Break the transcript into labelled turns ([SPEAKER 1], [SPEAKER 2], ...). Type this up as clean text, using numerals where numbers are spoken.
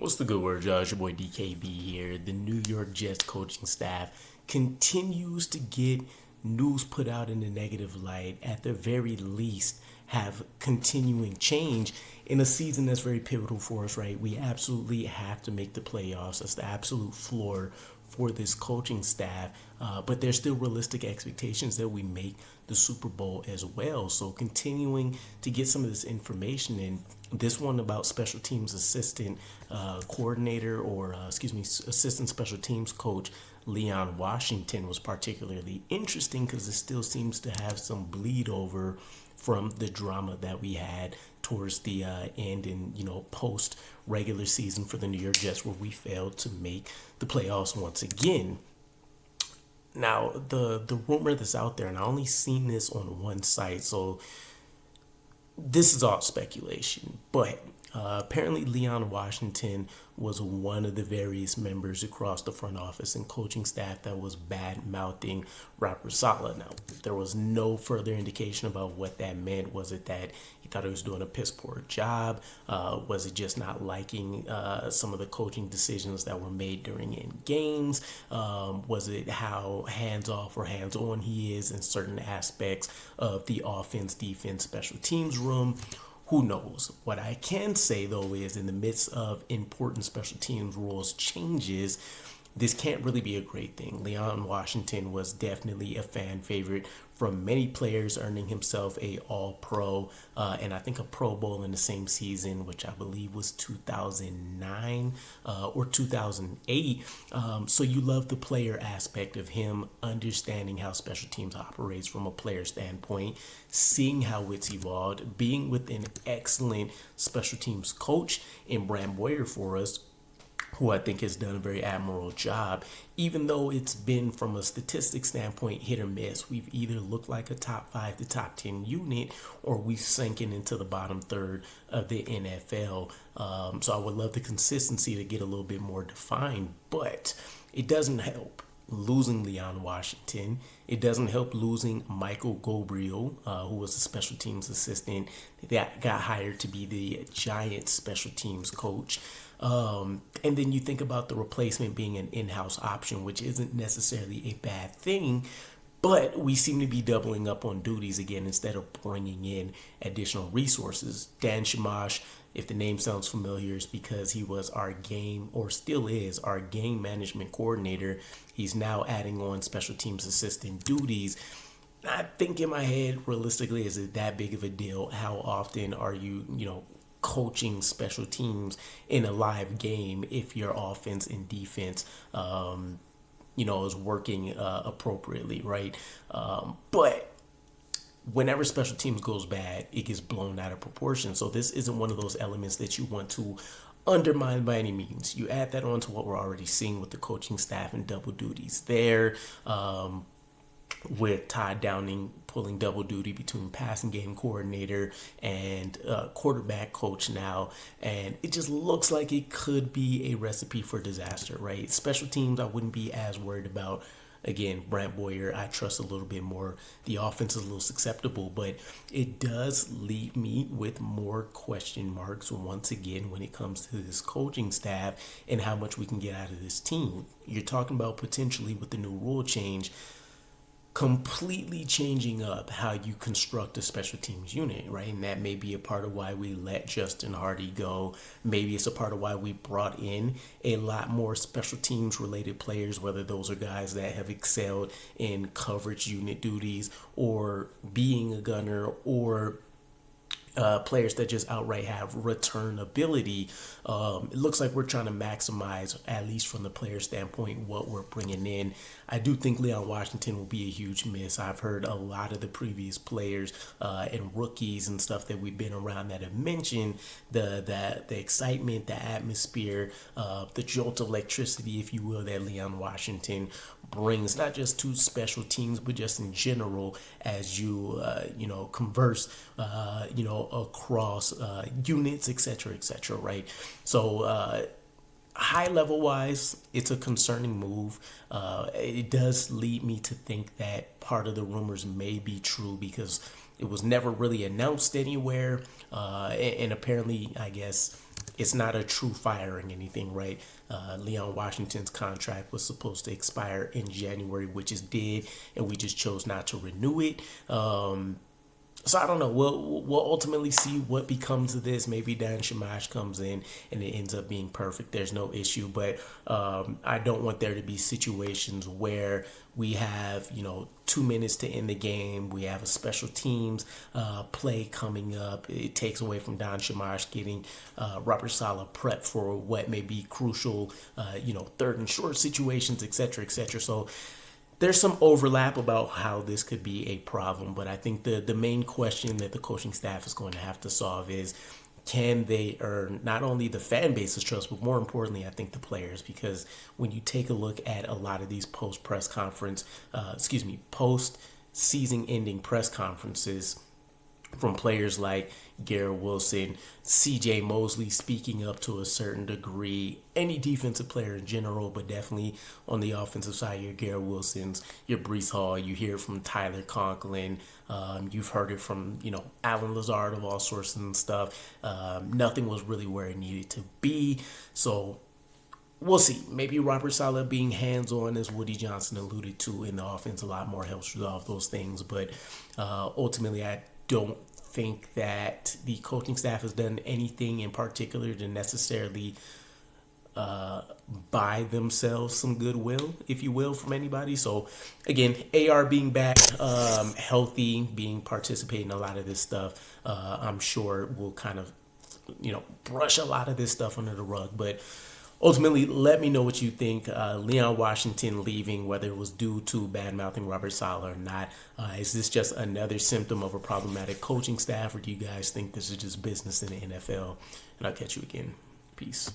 [SPEAKER 1] What's the good word, y'all? It's your boy DKB here. The New York Jets coaching staff continues to get news put out in a negative light. At the very least, have continuing change in a season that's very pivotal for us, right? We absolutely have to make the playoffs. That's the absolute floor for this coaching staff. But there's still realistic expectations that we make the Super Bowl as well. So continuing to get some of this information in. This one about special teams assistant coordinator assistant special teams coach Leon Washington was particularly interesting because it still seems to have some bleed over from the drama that we had towards the end and post regular season for the New York Jets, where we failed to make the playoffs once again. Now, the rumor that's out there, and I only seen this on one site, so this is all speculation, but apparently Leon Washington was one of the various members across the front office and coaching staff that was bad-mouthing Robert Saleh. Now, there was no further indication about what that meant. Was it that he thought he was doing a piss-poor job? Was it just not liking some of the coaching decisions that were made during end games? Was it how hands-off or hands-on he is in certain aspects of the offense, defense, special teams room? Who knows? What I can say, though, is in the midst of important special teams rules changes, this can't really be a great thing. Leon Washington was definitely a fan favorite from many players, earning himself a All-Pro and I think a Pro Bowl in the same season, which I believe was 2009 or 2008. So you love the player aspect of him, understanding how special teams operates from a player standpoint, seeing how it's evolved, being with an excellent special teams coach in Brand Boyer for us, who I think has done a very admirable job, even though it's been, from a statistics standpoint, hit or miss. We've either looked like a top 5 to top 10 unit, or we've sunken into the bottom third of the NFL. So I would love the consistency to get a little bit more defined, but it doesn't help losing Leon Washington. It doesn't help losing Michael Gabriel, who was a special teams assistant that got hired to be the Giants special teams coach. And then you think about the replacement being an in-house option, which isn't necessarily a bad thing, but we seem to be doubling up on duties again instead of bringing in additional resources. Dan Shamash, if the name sounds familiar, is because he was our game, or still is, our game management coordinator. He's now adding on special teams assistant duties. I think in my head, realistically, is it that big of a deal? How often are you, coaching special teams in a live game if your offense and defense is working appropriately, right? But whenever special teams goes bad, it gets blown out of proportion. So this isn't one of those elements that you want to undermine by any means. You add that on to what we're already seeing with the coaching staff and double duties there, with Todd Downing pulling double duty between passing game coordinator and quarterback coach now, and it just looks like it could be a recipe for disaster, right? Special teams I wouldn't be as worried about. Again, Brant Boyer, I trust a little bit more. The offense is a little susceptible, but it does leave me with more question marks once again when it comes to this coaching staff and how much we can get out of this team. You're talking about potentially, with the new rule change, completely changing up how you construct a special teams unit, right? And that may be a part of why we let Justin Hardy go. Maybe it's a part of why we brought in a lot more special teams related players, whether those are guys that have excelled in coverage unit duties or being a gunner, or players that just outright have return ability. It looks like we're trying to maximize, at least from the player standpoint, what we're bringing in. I do think Leon Washington will be a huge miss. I've heard a lot of the previous players and rookies and stuff that we've been around that have mentioned the excitement, the atmosphere, the jolt of electricity, if you will, that Leon Washington brings, not just to special teams, but just in general as you converse across units, etc., right? So high level wise, it's a concerning move. It does lead me to think that part of the rumors may be true because it was never really announced anywhere, and apparently, I guess, it's not a true firing anything, right? Leon Washington's contract was supposed to expire in January, which it did, and we just chose not to renew it. So I don't know. We'll ultimately see what becomes of this. Maybe Dan Shamash comes in and it ends up being perfect. There's no issue, but I don't want there to be situations where we have 2 minutes to end the game. We have a special teams play coming up. It takes away from Don Shamash getting Robert Saleh prepped for what may be crucial, third and short situations, etc., etc. So there's some overlap about how this could be a problem, but I think the main question that the coaching staff is going to have to solve is, can they earn not only the fan base's trust, but more importantly, I think the players, because when you take a look at a lot of these post season ending press conferences from players like Garrett Wilson, CJ Mosley speaking up to a certain degree, any defensive player in general, but definitely on the offensive side, your Garrett Wilsons, your Breece Hall, you hear it from Tyler Conklin, you've heard it from, Alan Lazard of all sorts and stuff. Nothing was really where it needed to be. So we'll see. Maybe Robert Saleh being hands-on, as Woody Johnson alluded to, in the offense a lot more helps resolve those things. But ultimately, I don't think that the coaching staff has done anything in particular to necessarily buy themselves some goodwill, if you will, from anybody. So again, AR being back, healthy, participating in a lot of this stuff, I'm sure will kind of, brush a lot of this stuff under the rug. But ultimately, let me know what you think. Leon Washington leaving, whether it was due to bad-mouthing Robert Saleh or not. Is this just another symptom of a problematic coaching staff, or do you guys think this is just business in the NFL? And I'll catch you again. Peace.